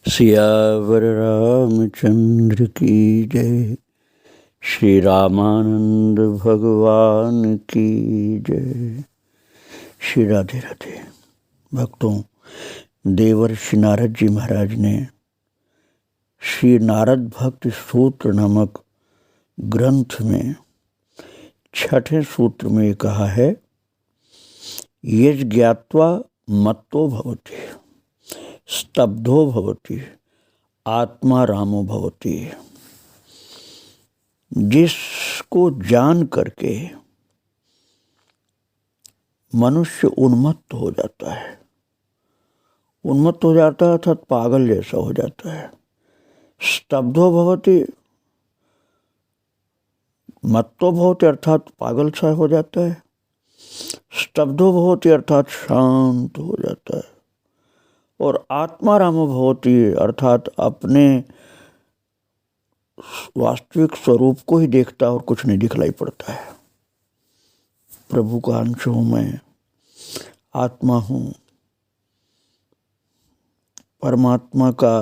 सियावर रामचंद्र की जय। श्री रामानंद भगवान की जय। श्री राधे राधे। भक्तों, देवर्षि नारद जी महाराज ने श्री नारद भक्ति सूत्र नामक ग्रंथ में 6ठे सूत्र में कहा है, यज ज्ञात्वा मत्तो भवति स्तब्धो भवति आत्मा रामो भवति। जिसको जान करके मनुष्य उन्मत्त हो जाता है, उन्मत्त हो जाता है अर्थात पागल जैसा हो जाता है। स्तब्धो भवति, मत्तो भवति अर्थात पागल सा हो जाता है। स्तब्धो भवति अर्थात शांत हो जाता है। और आत्मा रामो भवति अर्थात अपने वास्तविक स्वरूप को ही देखता और कुछ नहीं दिखलाई पड़ता है। प्रभु का अंश हूँ मैं, आत्मा हूँ, परमात्मा का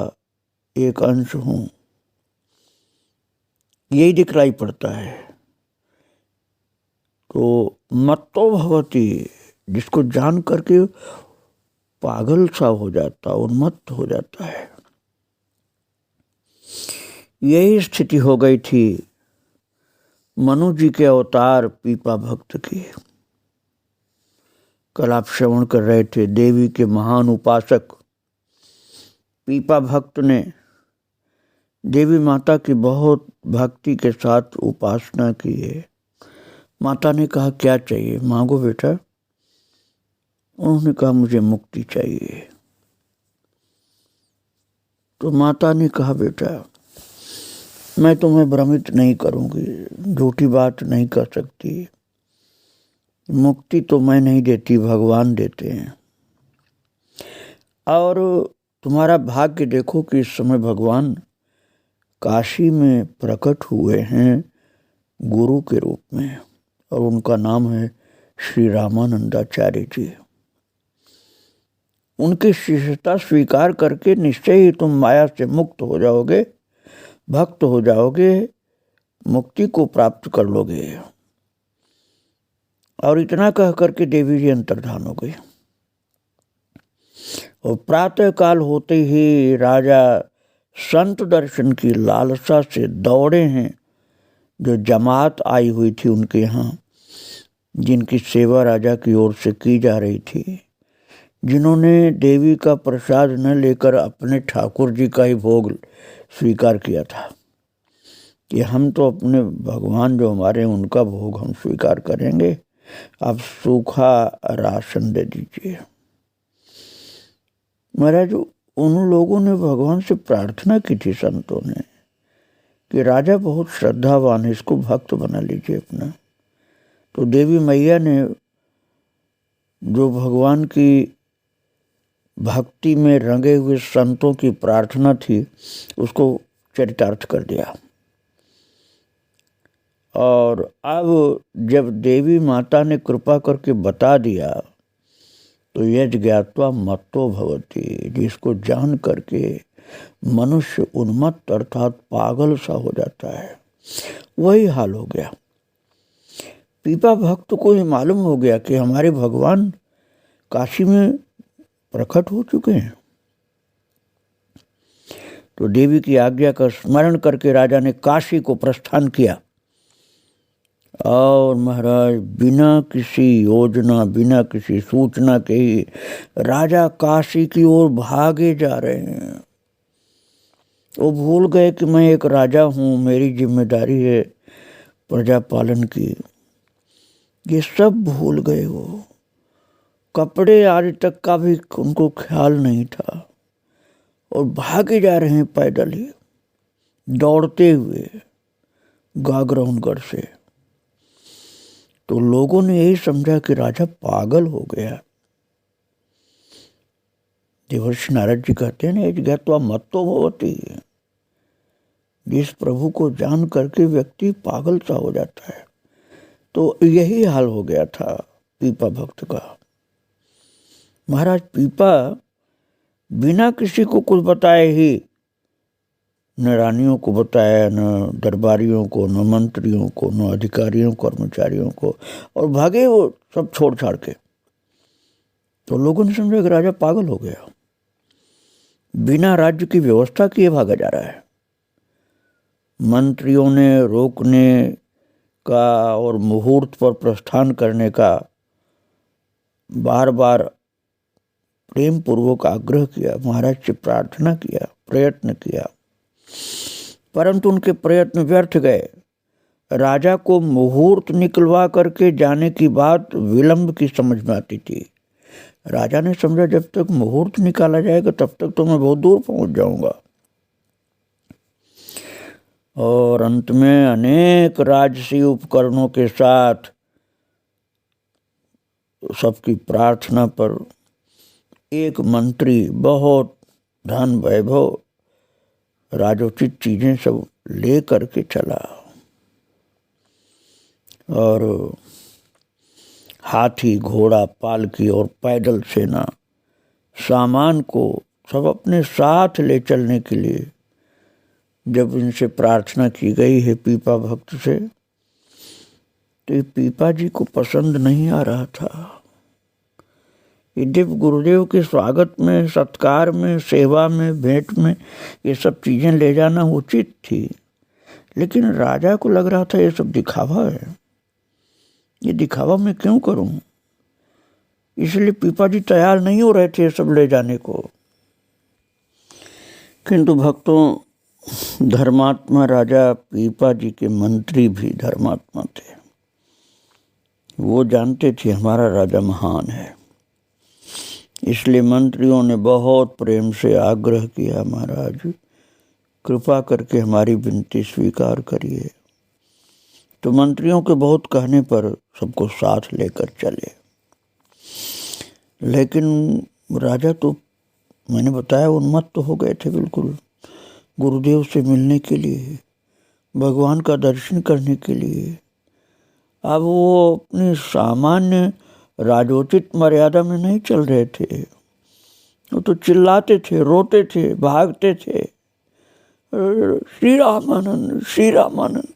एक अंश हूँ, यही दिखलाई पड़ता है। तो मत्तो भवति, जिसको जान करके पागल सा हो जाता, उन्मत्त हो जाता है। यही स्थिति हो गई थी मनु जी के अवतार पीपा भक्त की। कल आप श्रवण कर रहे थे, देवी के महान उपासक पीपा भक्त ने देवी माता की बहुत भक्ति के साथ उपासना की है। माता ने कहा क्या चाहिए, मांगो बेटा। उन्होंने कहा मुझे मुक्ति चाहिए। तो माता ने कहा बेटा मैं तुम्हें भ्रमित नहीं करूंगी, झूठी बात नहीं कर सकती। मुक्ति तो मैं नहीं देती, भगवान देते हैं। और तुम्हारा भाग्य देखो कि इस समय भगवान काशी में प्रकट हुए हैं गुरु के रूप में, और उनका नाम है श्री रामानंदाचार्य जी। उनकी शिष्यता स्वीकार करके निश्चय ही तुम माया से मुक्त हो जाओगे, भक्त हो जाओगे, मुक्ति को प्राप्त कर लोगे। और इतना कह करके देवी जी अंतर्धान हो गई। और प्रातः काल होते ही राजा संत दर्शन की लालसा से दौड़े हैं। जो जमात आई हुई थी उनके यहाँ, जिनकी सेवा राजा की ओर से की जा रही थी, जिन्होंने देवी का प्रसाद न लेकर अपने ठाकुर जी का ही भोग स्वीकार किया था कि हम तो अपने भगवान जो हमारे हैं उनका भोग हम स्वीकार करेंगे, आप सूखा राशन दे दीजिए। महाराज, उन लोगों ने भगवान से प्रार्थना की थी, संतों ने, कि राजा बहुत श्रद्धावान है, इसको भक्त बना लीजिए अपना। तो देवी मैया ने जो भगवान की भक्ति में रंगे हुए संतों की प्रार्थना थी उसको चरितार्थ कर दिया। और अब जब देवी माता ने कृपा करके बता दिया तो यज ज्ञात्वा मत्तो भवति, जिसको जान करके मनुष्य उन्मत्त अर्थात पागल सा हो जाता है, वही हाल हो गया। पीपा भक्त को ही मालूम हो गया कि हमारे भगवान काशी में प्रकट हो चुके हैं। तो देवी की आज्ञा का स्मरण करके राजा ने काशी को प्रस्थान किया। और महाराज बिना किसी योजना, बिना किसी सूचना के ही राजा काशी की ओर भागे जा रहे हैं। वो भूल गए कि मैं एक राजा हूँ, मेरी जिम्मेदारी है प्रजा पालन की। ये सब भूल गए। वो कपड़े आज तक का भी उनको ख्याल नहीं था, और भागे जा रहे हैं पैदल ही, दौड़ते हुए गागरौनगढ़ से। तो लोगों ने यही समझा कि राजा पागल हो गया। देवर्षि नारद जी कहते हैं ना, यज ज्ञात्वा मत्तो भवति, जिस प्रभु को जान करके व्यक्ति पागल सा हो जाता है। तो यही हाल हो गया था पीपा भक्त का। महाराज पीपा बिना किसी को कुछ बताए ही, न रानियों को बताया, न दरबारियों को, न मंत्रियों को, न अधिकारियों कर्मचारियों को, और भागे वो सब छोड़ छाड़ के। तो लोगों ने समझा कि राजा पागल हो गया, बिना राज्य की व्यवस्था किए भागा जा रहा है। मंत्रियों ने रोकने का और मुहूर्त पर प्रस्थान करने का बार बार प्रेम पूर्वक आग्रह किया, महाराज से प्रार्थना किया, प्रयत्न किया, परंतु उनके प्रयत्न व्यर्थ गए। राजा को मुहूर्त निकलवा करके जाने की बात विलंब की समझ में आती थी। राजा ने समझा जब तक मुहूर्त निकाला जाएगा तब तक तो मैं बहुत दूर पहुंच जाऊंगा। और अंत में अनेक राजसी उपकरणों के साथ सबकी प्रार्थना पर एक मंत्री बहुत धन वैभव राजोचित चीजें सब ले करके चला, और हाथी, घोड़ा, पालकी और पैदल सेना सामान को सब अपने साथ ले चलने के लिए जब इनसे प्रार्थना की गई है पीपा भक्त से, तो ये पीपा जी को पसंद नहीं आ रहा था। यद्यपि गुरुदेव के स्वागत में, सत्कार में, सेवा में, भेंट में ये सब चीज़ें ले जाना उचित थी, लेकिन राजा को लग रहा था ये सब दिखावा है, ये दिखावा मैं क्यों करूं। इसलिए पीपा जी तैयार नहीं हो रहे थे ये सब ले जाने को। किंतु भक्तों, धर्मात्मा राजा पीपा जी के मंत्री भी धर्मात्मा थे। वो जानते थे हमारा राजा महान है, इसलिए मंत्रियों ने बहुत प्रेम से आग्रह किया, महाराज कृपा करके हमारी विनती स्वीकार करिए। तो मंत्रियों के बहुत कहने पर सबको साथ लेकर चले। लेकिन राजा तो मैंने बताया उन्मत्त तो हो गए थे बिल्कुल, गुरुदेव से मिलने के लिए, भगवान का दर्शन करने के लिए। अब वो अपनी सामान्य राजोचित मर्यादा में नहीं चल रहे थे, वो तो चिल्लाते थे, रोते थे, भागते थे, श्री रामानंद, श्री रामानंद,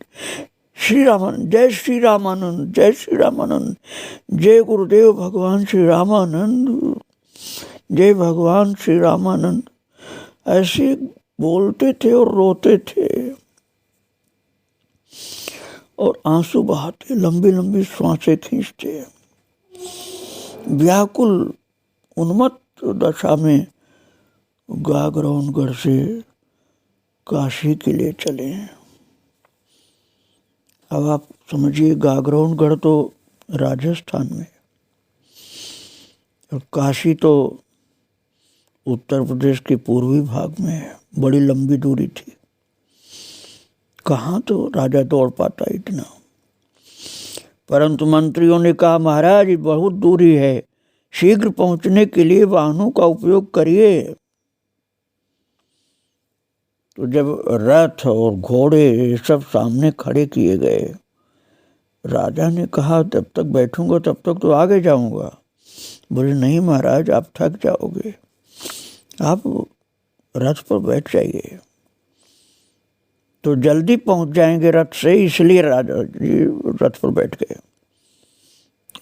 श्री रामानंद, जय श्री रामानंद, जय श्री रामानंद, जय गुरुदेव भगवान श्री रामानंद, जय भगवान श्री रामानंद, ऐसे बोलते थे और रोते थे और आंसू बहाते, लंबी लंबी सांसें खींचते, व्याकुल उन्मत्त दशा में गागरौनगढ़ से काशी के लिए चले। अब आप समझिए, गागरौनगढ़ तो राजस्थान में और काशी तो उत्तर प्रदेश के पूर्वी भाग में है, बड़ी लंबी दूरी थी। कहाँ तो राजा दौड़ पाता इतना। परंतु मंत्रियों ने कहा, महाराज बहुत दूरी है, शीघ्र पहुंचने के लिए वाहनों का उपयोग करिए। तो जब रथ और घोड़े सब सामने खड़े किए गए, राजा ने कहा जब तक बैठूंगा तब तक तो आगे जाऊंगा। बोले नहीं महाराज, आप थक जाओगे, आप रथ पर बैठ जाइए तो जल्दी पहुंच जाएंगे रथ से, इसलिए राजा जी रथ पर बैठ गए।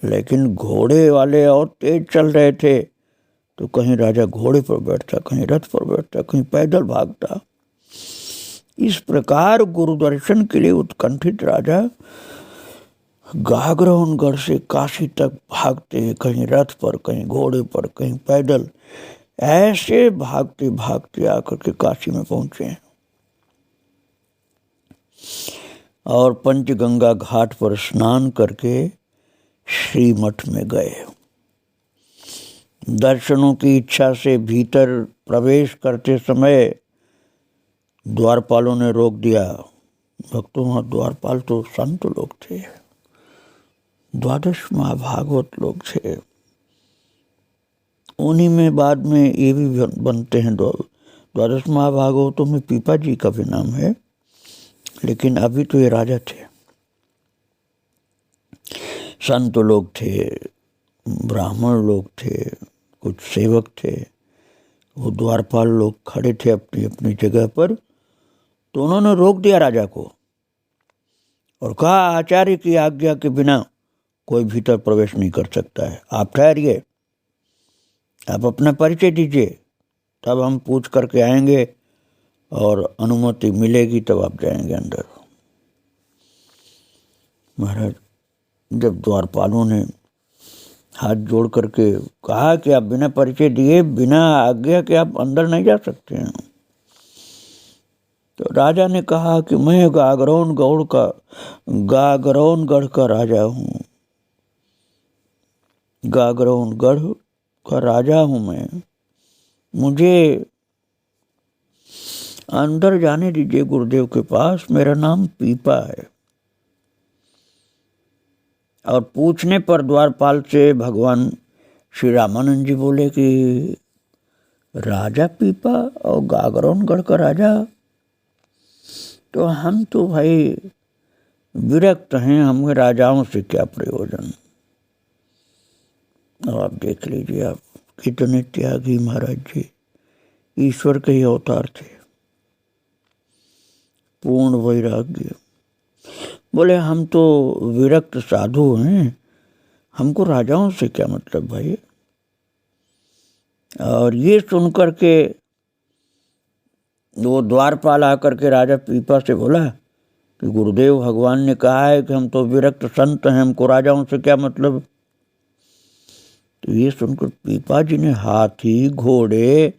लेकिन घोड़े वाले और तेज चल रहे थे, तो कहीं राजा घोड़े पर बैठता, कहीं रथ पर बैठता, कहीं पैदल भागता। इस प्रकार गुरु दर्शन के लिए उत्कंठित राजा गागरौनगढ़ से काशी तक भागते हैं, कहीं रथ पर, कहीं घोड़े पर, कहीं पैदल, ऐसे भागते भागते आकर के काशी में पहुंचे और पंचगंगा घाट पर स्नान करके श्री मठ में गए। दर्शनों की इच्छा से भीतर प्रवेश करते समय द्वारपालों ने रोक दिया। भक्तों, वहाँ द्वारपाल तो संत लोग थे, 12 महाभागवत लोग थे। उन्हीं में बाद में ये भी बनते हैं 12 महाभागवतों में पीपा जी का भी नाम है, लेकिन अभी तो ये राजा थे। संत लोग थे, ब्राह्मण लोग थे, कुछ सेवक थे, वो द्वारपाल लोग खड़े थे अपनी अपनी जगह पर, तो उन्होंने रोक दिया राजा को और कहा आचार्य की आज्ञा के बिना कोई भीतर प्रवेश नहीं कर सकता है। आप ठहरिए, आप अपना परिचय दीजिए, तब हम पूछ करके आएंगे और अनुमति मिलेगी तब आप जाएंगे अंदर। महाराज जब द्वारपालों ने हाथ जोड़ करके कहा कि आप बिना परिचय दिए, बिना आज्ञा के आप अंदर नहीं जा सकते हैं, तो राजा ने कहा कि मैं गागरौनगढ़ का राजा हूँ, गागरौनगढ़ का राजा हूँ मैं, मुझे अंदर जाने दीजिए गुरुदेव के पास, मेरा नाम पीपा है। और पूछने पर द्वारपाल से भगवान श्री रामानंद जी बोले कि राजा पीपा और गागरौनगढ़ का राजा, तो हम तो भाई विरक्त हैं, हमें राजाओं से क्या प्रयोजन। और आप देख लीजिए आप कितने त्यागी महाराज जी, ईश्वर के ही अवतार थे, पूर्ण वैराग्य। बोले हम तो विरक्त साधु हैं, हमको राजाओं से क्या मतलब भाई। और ये सुन करके वो द्वारपाल आकर के राजा पीपा से बोला कि गुरुदेव भगवान ने कहा है कि हम तो विरक्त संत हैं, हमको राजाओं से क्या मतलब। तो ये सुनकर पीपा जी ने हाथी घोड़े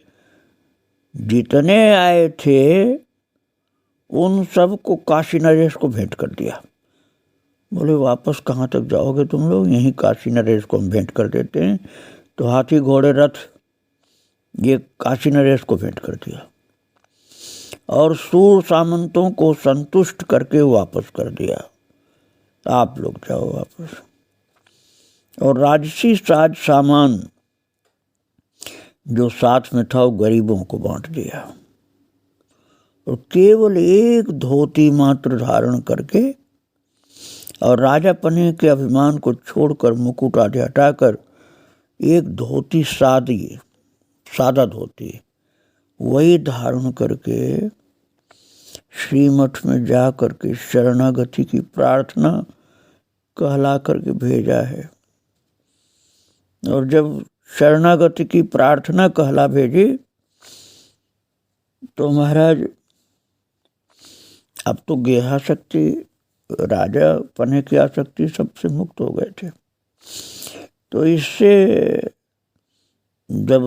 जितने आए थे उन सब को काशी नरेश को भेंट कर दिया। बोले वापस कहाँ तक जाओगे तुम लोग, यहीं काशी नरेश को हम भेंट कर देते हैं। तो हाथी घोड़े रथ ये काशी नरेश को भेंट कर दिया और सूर सामंतों को संतुष्ट करके वापस कर दिया, आप लोग जाओ वापस। और राजसी साज सामान जो साथ में था वो गरीबों को बांट दिया और केवल एक धोती मात्र धारण करके और राजा पने के अभिमान को छोड़कर मुकुट आदि हटाकर एक धोती सादा धोती वही धारण करके श्रीमठ में जा करके शरणागति की प्रार्थना कहला करके भेजा है। और जब शरणागति की प्रार्थना कहला भेजी तो महाराज अब तो गेहा शक्ति, राजा पने की आसक्ति सबसे मुक्त हो गए थे। तो इससे जब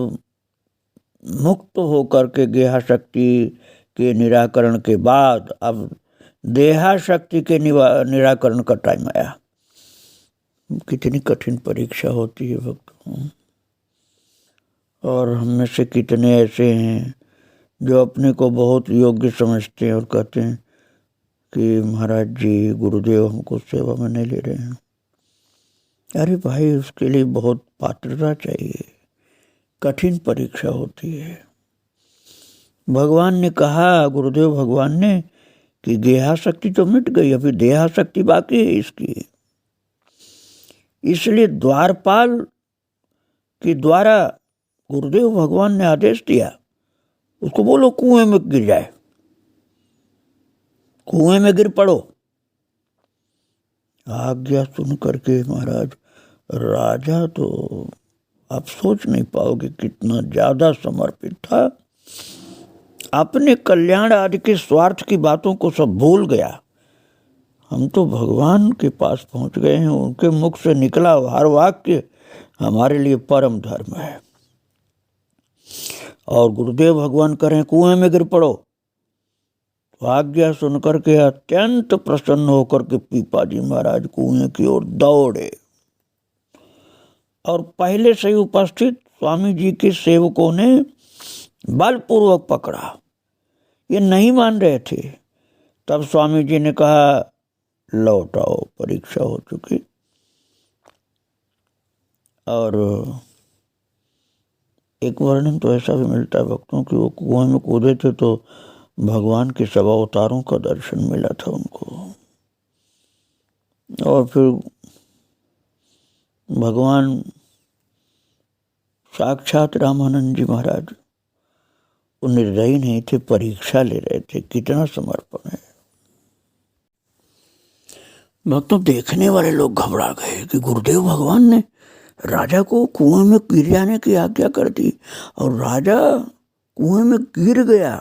मुक्त होकर के गेहा शक्ति के निराकरण के बाद अब देहा शक्ति के निराकरण का टाइम आया। कितनी कठिन परीक्षा होती है भक्तों। और हम में से कितने ऐसे हैं जो अपने को बहुत योग्य समझते हैं और कहते हैं कि महाराज जी गुरुदेव हमको सेवा में नहीं ले रहे हैं। अरे भाई उसके लिए बहुत पात्रता चाहिए, कठिन परीक्षा होती है। भगवान ने कहा, गुरुदेव भगवान ने, कि गेहा शक्ति तो मिट गई, अभी देहा शक्ति बाकी है इसकी। इसलिए द्वारपाल के द्वारा गुरुदेव भगवान ने आदेश दिया उसको बोलो कुएं में गिर जाए, कुएं में गिर पड़ो। आज्ञा सुन करके महाराज राजा तो आप सोच नहीं पाओगे कितना ज्यादा समर्पित था, अपने कल्याण आदि के स्वार्थ की बातों को सब भूल गया। हम तो भगवान के पास पहुंच गए हैं, उनके मुख से निकला हर वाक्य हमारे लिए परम धर्म है। और गुरुदेव भगवान करें कुएं में गिर पड़ो, तो आज्ञा सुनकर के अत्यंत प्रसन्न होकर के पीपा जी महाराज कुएं की ओर दौड़े और पहले से ही उपस्थित स्वामी जी के सेवकों ने बलपूर्वक पकड़ा। ये नहीं मान रहे थे। तब स्वामी जी ने कहा लौट आओ, परीक्षा हो चुकी। और एक वर्णन तो ऐसा भी मिलता है भक्तों कि वो कुएं में कूदे थे तो भगवान के सब अवतारों का दर्शन मिला था उनको। और फिर भगवान साक्षात रामानंद जी महाराज वो निर्दयी नहीं थे, परीक्षा ले रहे थे कितना समर्पण है। भक्तों, देखने वाले लोग घबरा गए कि गुरुदेव भगवान ने राजा को कुएं में गिर जाने की आज्ञा कर दी और राजा कुएं में गिर गया।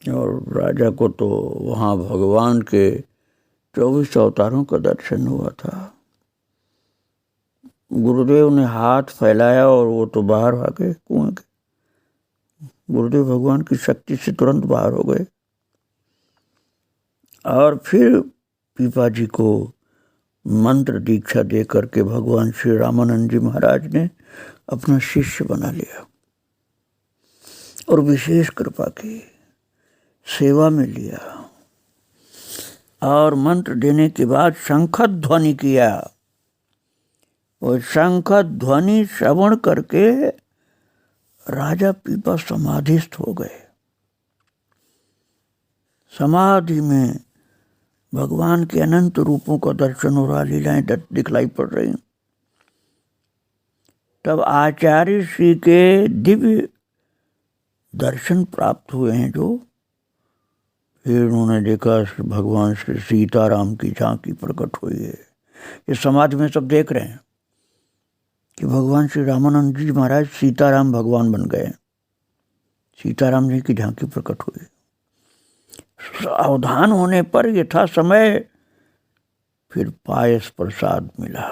और राजा को तो वहां भगवान के 24 अवतारों का दर्शन हुआ था। गुरुदेव ने हाथ फैलाया और वो तो बाहर आ गए कुएं के। गुरुदेव भगवान की शक्ति से तुरंत बाहर हो गए। और फिर पीपा जी को मंत्र दीक्षा दे करके भगवान श्री रामानंद जी महाराज ने अपना शिष्य बना लिया और विशेष कृपा की, सेवा में लिया। और मंत्र देने के बाद शंख ध्वनि किया। और शंख ध्वनि श्रवण करके राजा पीपा समाधिस्थ हो गए। समाधि में भगवान के अनंत रूपों का दर्शन हो रहा, लीलाएं दिखलाई पड़ रही। तब आचार्य श्री के दिव्य दर्शन प्राप्त हुए हैं जो फिर उन्होंने देखा भगवान श्री सीताराम की झांकी प्रकट हुई है। इस समाधि में सब देख रहे हैं कि भगवान श्री रामानंद जी महाराज सीताराम भगवान बन गए। सीताराम जी की झांकी प्रकट हुई। सावधान होने पर यथा समय फिर पायस प्रसाद मिला,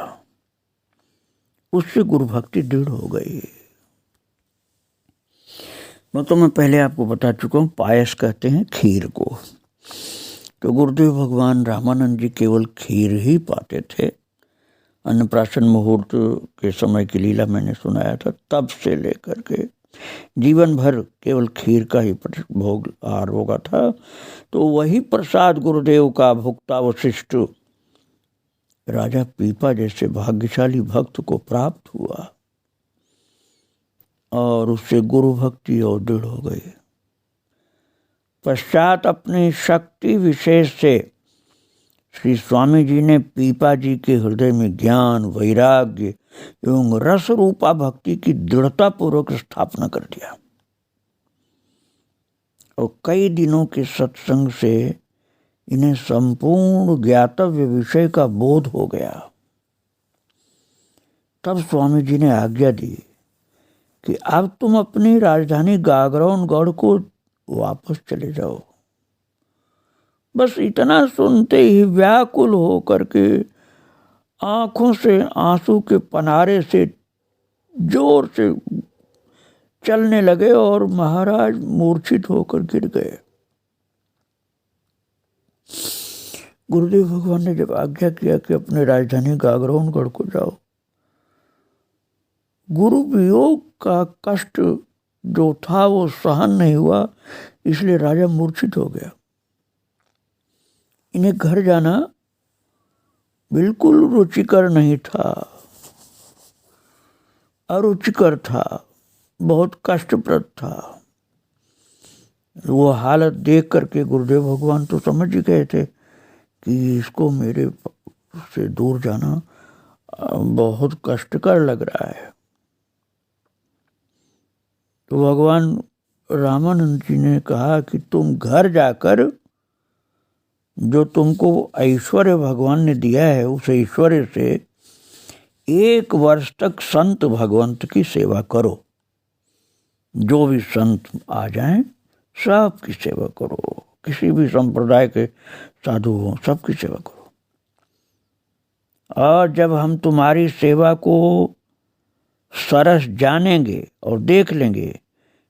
उससे गुरु भक्ति दृढ़ हो गई। तो मैं पहले आपको बता चुका हूँ, पायस कहते हैं खीर को। तो गुरुदेव भगवान रामानंद जी केवल खीर ही पाते थे। अन्नप्राशन मुहूर्त के समय की लीला मैंने सुनाया था, तब से लेकर के जीवन भर केवल खीर का ही भोग आहार होगा था। तो वही प्रसाद गुरुदेव का भुक्ता वशिष्ठ राजा पीपा जैसे भाग्यशाली भक्त को प्राप्त हुआ और उससे गुरु भक्ति और दृढ़ हो गई। पश्चात अपनी शक्ति विशेष से श्री स्वामी जी ने पीपा जी के हृदय में ज्ञान, वैराग्य एवं रस रूपा भक्ति की दृढ़ता पूर्वक स्थापना कर दिया। और कई दिनों के सत्संग से इन्हें संपूर्ण ज्ञातव्य विषय का बोध हो गया। तब स्वामी जी ने आज्ञा दी कि अब तुम अपनी राजधानी गागरौनगढ़ को वापस चले जाओ। बस इतना सुनते ही व्याकुल हो करके आंखों से आंसू के पनारे से जोर से चलने लगे और महाराज मूर्छित होकर गिर गए। गुरुदेव भगवान ने जब आज्ञा किया कि अपने राजधानी गागरौनगढ़ को जाओ, गुरु वियोग का कष्ट जो था वो सहन नहीं हुआ, इसलिए राजा मूर्छित हो गया। इन्हें घर जाना बिल्कुल रुचिकर नहीं था, अरुचिकर था, बहुत कष्टप्रद था। वो हालत देख करके गुरुदेव भगवान तो समझ ही गए थे कि इसको मेरे से दूर जाना बहुत कष्टकर लग रहा है। तो भगवान रामानंद जी ने कहा कि तुम घर जाकर जो तुमको ऐश्वर्य भगवान ने दिया है, उस ऐश्वर्य से 1 वर्ष तक संत भगवंत की सेवा करो। जो भी संत आ जाएं सबकी सेवा करो, किसी भी संप्रदाय के साधु हो सबकी सेवा करो। और जब हम तुम्हारी सेवा को सरस जानेंगे और देख लेंगे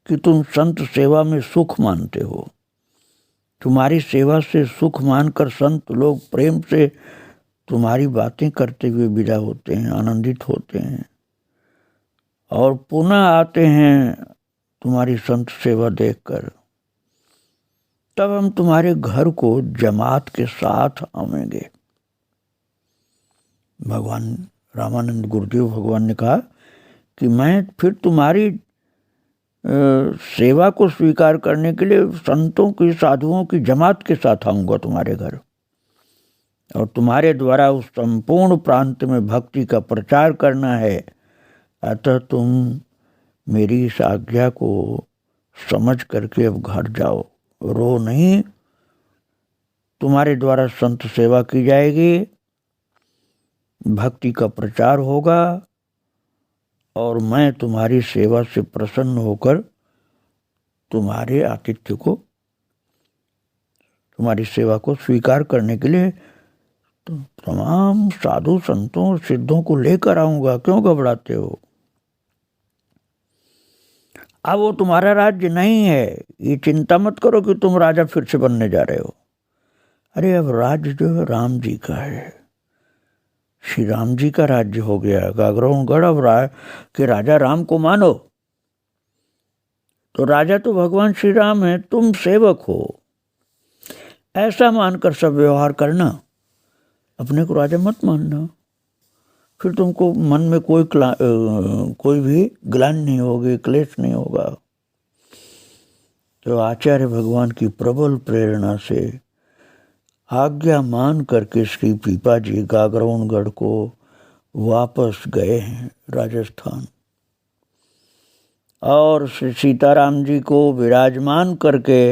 कि तुम संत सेवा में सुख मानते हो, तुम्हारी सेवा से सुख मानकर संत लोग प्रेम से तुम्हारी बातें करते हुए विदा होते हैं, आनंदित होते हैं और पुनः आते हैं तुम्हारी संत सेवा देखकर, तब हम तुम्हारे घर को जमात के साथ आवेंगे। भगवान रामानंद गुरुदेव भगवान ने कहा कि मैं फिर तुम्हारी सेवा को स्वीकार करने के लिए संतों की, साधुओं की जमात के साथ आऊँगा तुम्हारे घर और तुम्हारे द्वारा उस संपूर्ण प्रांत में भक्ति का प्रचार करना है। अतः तुम मेरी इस आज्ञा को समझ करके अब घर जाओ, रो नहीं। तुम्हारे द्वारा संत सेवा की जाएगी, भक्ति का प्रचार होगा और मैं तुम्हारी सेवा से प्रसन्न होकर तुम्हारे आतिथ्य को, तुम्हारी सेवा को स्वीकार करने के लिए तमाम साधु संतों और सिद्धों को लेकर आऊंगा। क्यों घबराते हो? अब वो तुम्हारा राज्य नहीं है, ये चिंता मत करो कि तुम राजा फिर से बनने जा रहे हो। अरे अब राज्य जो है राम जी का है, श्री राम जी का राज्य हो गया गागरोनगढ़। अब के राजा राम को मानो तो राजा तो भगवान श्री राम है, तुम सेवक हो, ऐसा मानकर सब व्यवहार करना, अपने को राजा मत मानना। फिर तुमको मन में कोई भी ग्लानि नहीं होगी, क्लेश नहीं होगा। तो आचार्य भगवान की प्रबल प्रेरणा से आज्ञा मान करके श्री पीपा जी गागरोनगढ़ को वापस गए हैं राजस्थान, और श्री सीताराम जी को विराजमान करके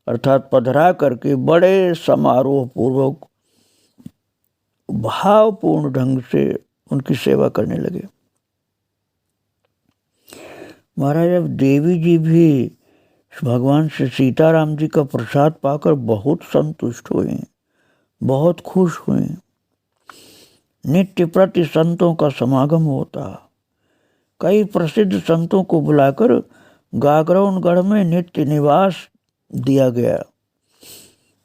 अर्थात पधरा करके बड़े समारोह पूर्वक भावपूर्ण ढंग से उनकी सेवा करने लगे। महाराज अब देवी जी भी भगवान श्री सीताराम जी का प्रसाद पाकर बहुत संतुष्ट हुए, बहुत खुश हुए। नित्य प्रति संतों का समागम होता, कई प्रसिद्ध संतों को बुलाकर गागरोनगढ़ में नित्य निवास दिया गया।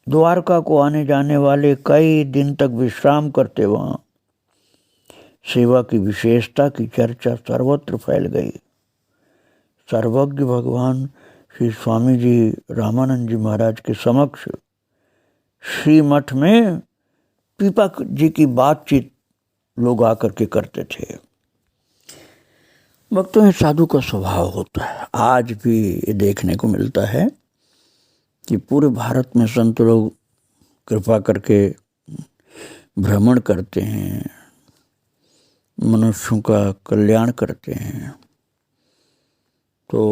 द्वारका को आने जाने वाले कई दिन तक विश्राम करते वहाँ। सेवा की विशेषता की चर्चा सर्वत्र फैल गई। सर्वज्ञ भगवान श्री स्वामी जी रामानंद जी महाराज के समक्ष श्री मठ में पीपा जी की बातचीत लोग आकर के करते थे। भक्तों में साधु का स्वभाव होता है, आज भी ये देखने को मिलता है कि पूरे भारत में संत लोग कृपा करके भ्रमण करते हैं, मनुष्यों का कल्याण करते हैं। तो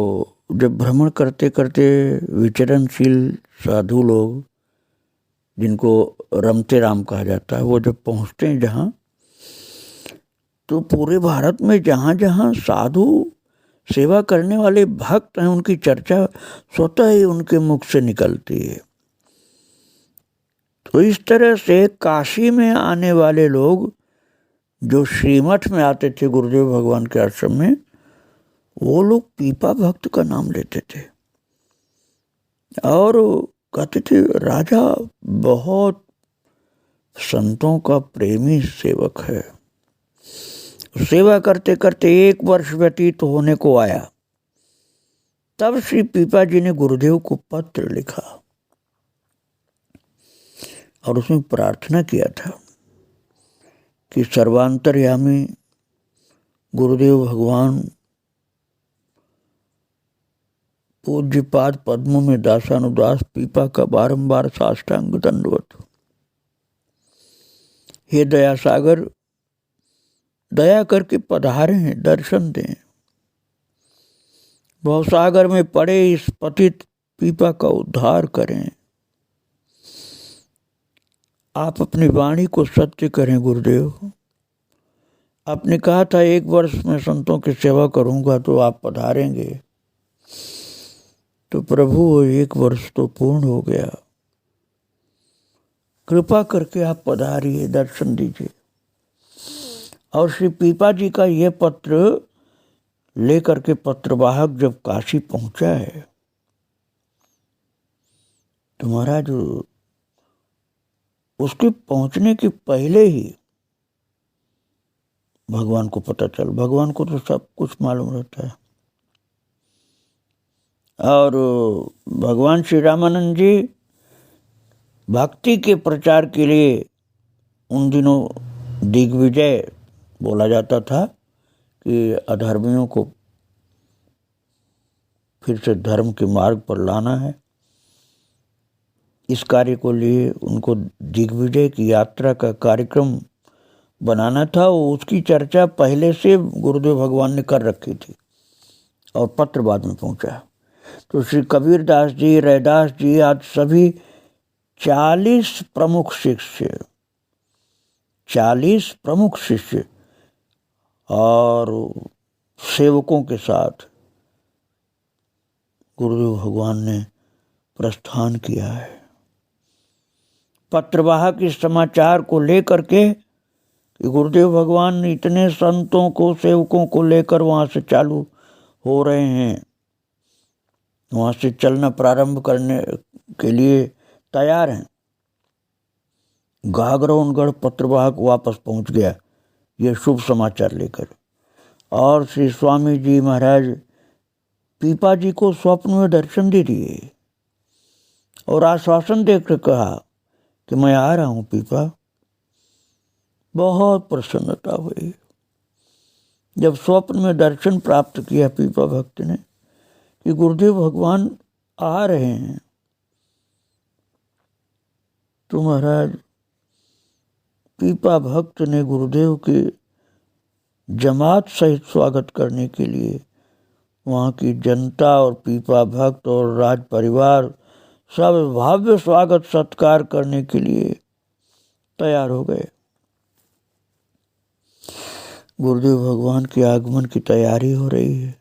जब भ्रमण करते करते विचरणशील साधु लोग, जिनको रमते राम कहा जाता है, वो जब पहुंचते हैं जहाँ, तो पूरे भारत में जहाँ जहाँ साधु सेवा करने वाले भक्त हैं, उनकी चर्चा स्वतः ही उनके मुख से निकलती है। तो इस तरह से काशी में आने वाले लोग जो श्रीमठ में आते थे गुरुदेव भगवान के आश्रम में, वो लोग पीपा भक्त का नाम लेते थे और कहते थे राजा बहुत संतों का प्रेमी सेवक है। सेवा करते करते 1 वर्ष व्यतीत होने को आया, तब श्री पीपा जी ने गुरुदेव को पत्र लिखा और उसमें प्रार्थना किया था कि सर्वांतर्यामी गुरुदेव भगवान पूज्यपाद पद्मों में दासानुदास पीपा का बारंबार साष्टांग दंडवत। हे दया सागर, दया करके पधारे हैं, दर्शन दें। भवसागर में पड़े इस पतित पीपा का उद्धार करें। आप अपनी वाणी को सत्य करें गुरुदेव। आपने कहा था 1 वर्ष में संतों की सेवा करूंगा तो आप पधारेंगे, तो प्रभु 1 वर्ष तो पूर्ण हो गया। कृपा करके आप पधारिए, दर्शन दीजिए। और श्री पीपा जी का ये पत्र लेकर के पत्रवाहक जब काशी पहुंचा है, तो महाराज उसके पहुंचने के पहले ही भगवान को पता चल, भगवान को तो सब कुछ मालूम रहता है। और भगवान श्री रामानंद जी भक्ति के प्रचार के लिए उन दिनों दिग्विजय बोला जाता था कि अधर्मियों को फिर से धर्म के मार्ग पर लाना है। इस कार्य को लिए उनको दिग्विजय की यात्रा का कार्यक्रम बनाना था। उसकी चर्चा पहले से गुरुदेव भगवान ने कर रखी थी और पत्र बाद में पहुंचा। तो श्री कबीरदास जी, रैदास जी आज सभी 40 प्रमुख शिष्य, 40 प्रमुख शिष्य और सेवकों के साथ गुरुदेव भगवान ने प्रस्थान किया है। पत्रवाहक इस समाचार को लेकर के कि गुरुदेव भगवान इतने संतों को, सेवकों को लेकर वहां से चालू हो रहे हैं, वहां से चलना प्रारंभ करने के लिए तैयार हैं। गागरौनगढ़ पत्रवाहक वापस पहुंच गया ये शुभ समाचार लेकर, और श्री स्वामी जी महाराज पीपा जी को स्वप्न में दर्शन दे दिए और आश्वासन देकर कहा कि मैं आ रहा हूं पीपा। बहुत प्रसन्नता हुई जब स्वप्न में दर्शन प्राप्त किया पीपा भक्त ने कि गुरुदेव भगवान आ रहे हैं। तो महाराज पीपा भक्त ने गुरुदेव के जमात सहित स्वागत करने के लिए वहाँ की जनता और पीपा भक्त और राज परिवार सब भव्य स्वागत सत्कार करने के लिए तैयार हो गए। गुरुदेव भगवान के आगमन की तैयारी हो रही है,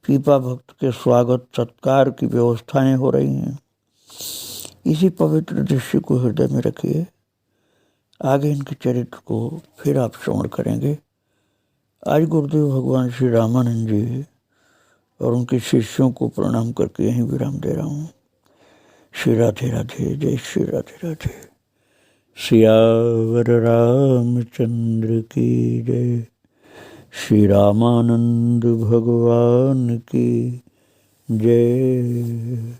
पीपा भक्त के स्वागत सत्कार की व्यवस्थाएं हो रही हैं। इसी पवित्र दृश्य को हृदय में रखिए। आगे इनके चरित्र को फिर आप श्रवण करेंगे। आज गुरुदेव भगवान श्री रामानंद जी और उनके शिष्यों को प्रणाम करके यहीं विराम दे रहा हूँ। श्री राधे राधे, जय श्री राधे राधे। सियावर रामचंद्र की जय। श्री रामानंद भगवान की जय।